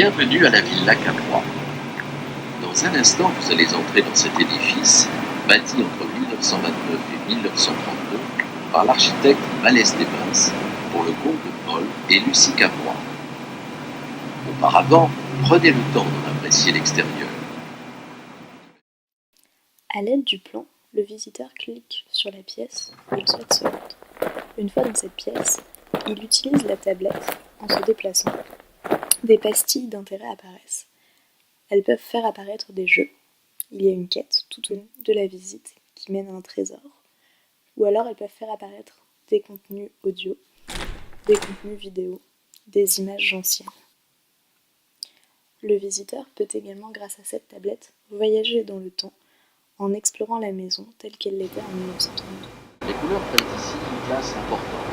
Bienvenue à la Villa Caprois. Dans un instant, vous allez entrer dans cet édifice, bâti entre 1929 et 1932 par l'architecte Malès Desbains pour le compte de Paul et Lucie Caprois. Auparavant, prenez le temps d'en apprécier l'extérieur. À l'aide du plan, le visiteur clique sur la pièce où il souhaite se rendre. Une fois dans cette pièce, il utilise la tablette en se déplaçant. Des pastilles d'intérêt apparaissent. Elles peuvent faire apparaître des jeux. Il y a une quête tout au long de la visite qui mène à un trésor. Ou alors elles peuvent faire apparaître des contenus audio, des contenus vidéo, des images anciennes. Le visiteur peut également, grâce à cette tablette, voyager dans le temps en explorant la maison telle qu'elle l'était en 1932. Les couleurs prennent ici une place importante.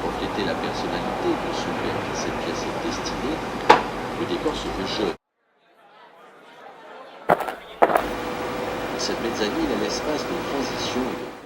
Pour refléter la personnalité de celui à qui cette pièce est destinée, le décor se veut jaune. Cette mezzanine est l'espace de transition et de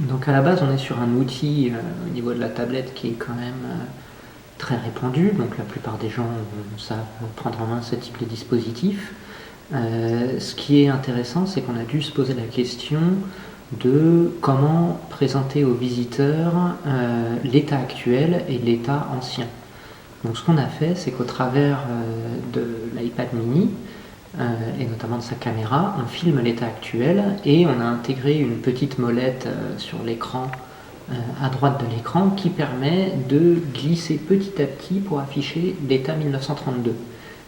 Donc à la base, on est sur un outil au niveau de la tablette qui est quand même très répandu. Donc la plupart des gens savent prendre en main ce type de dispositif. Ce qui est intéressant, c'est qu'on a dû se poser la question de comment présenter aux visiteurs l'état actuel et l'état ancien. Donc ce qu'on a fait, c'est qu'au travers de l'iPad mini, et notamment de sa caméra, on filme l'état actuel et on a intégré une petite molette sur l'écran, à droite de l'écran, qui permet de glisser petit à petit pour afficher l'état 1932.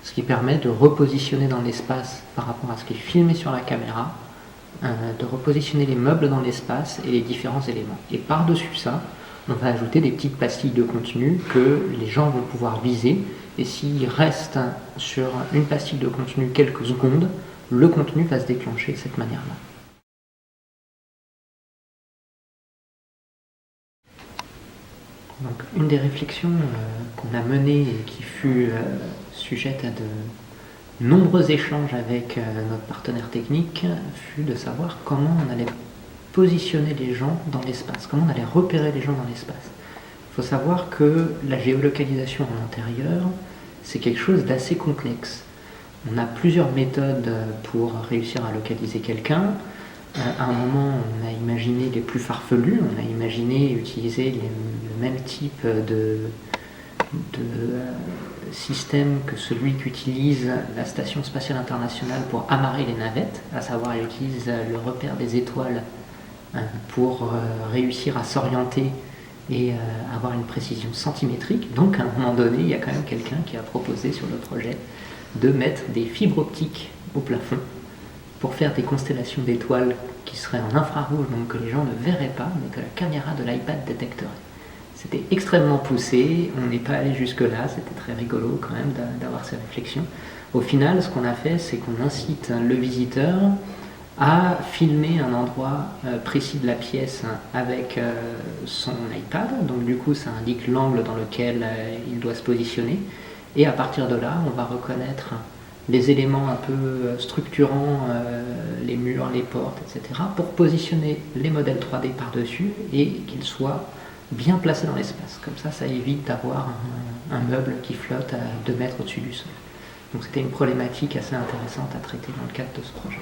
Ce qui permet de repositionner dans l'espace par rapport à ce qui est filmé sur la caméra, de repositionner les meubles dans l'espace et les différents éléments. Et par-dessus ça, on va ajouter des petites pastilles de contenu que les gens vont pouvoir viser. Et s'ils restent sur une pastille de contenu quelques secondes, le contenu va se déclencher de cette manière-là. Donc, une des réflexions qu'on a menées et qui fut sujette à de nombreux échanges avec notre partenaire technique fut de savoir comment on allait positionner les gens dans l'espace, comment on allait repérer les gens dans l'espace. Il faut savoir que la géolocalisation en intérieur, c'est quelque chose d'assez complexe. On a plusieurs méthodes pour réussir à localiser quelqu'un. À un moment, on a imaginé les plus farfelus, on a imaginé utiliser le même type de système que celui qu'utilise la Station Spatiale Internationale pour amarrer les navettes, à savoir elle utilise le repère des étoiles pour réussir à s'orienter et avoir une précision centimétrique. Donc à un moment donné, il y a quand même quelqu'un qui a proposé sur le projet de mettre des fibres optiques au plafond pour faire des constellations d'étoiles qui seraient en infrarouge, donc que les gens ne verraient pas, mais que la caméra de l'iPad détecterait. C'était extrêmement poussé, on n'est pas allé jusque-là, c'était très rigolo quand même d'avoir ces réflexions. Au final, ce qu'on a fait, c'est qu'on incite le visiteur à filmer un endroit précis de la pièce avec son iPad. Donc du coup, ça indique l'angle dans lequel il doit se positionner. Et à partir de là, on va reconnaître les éléments un peu structurants, les murs, les portes, etc., pour positionner les modèles 3D par-dessus et qu'ils soient bien placés dans l'espace. Comme ça, ça évite d'avoir un meuble qui flotte à 2 mètres au-dessus du sol. Donc c'était une problématique assez intéressante à traiter dans le cadre de ce projet.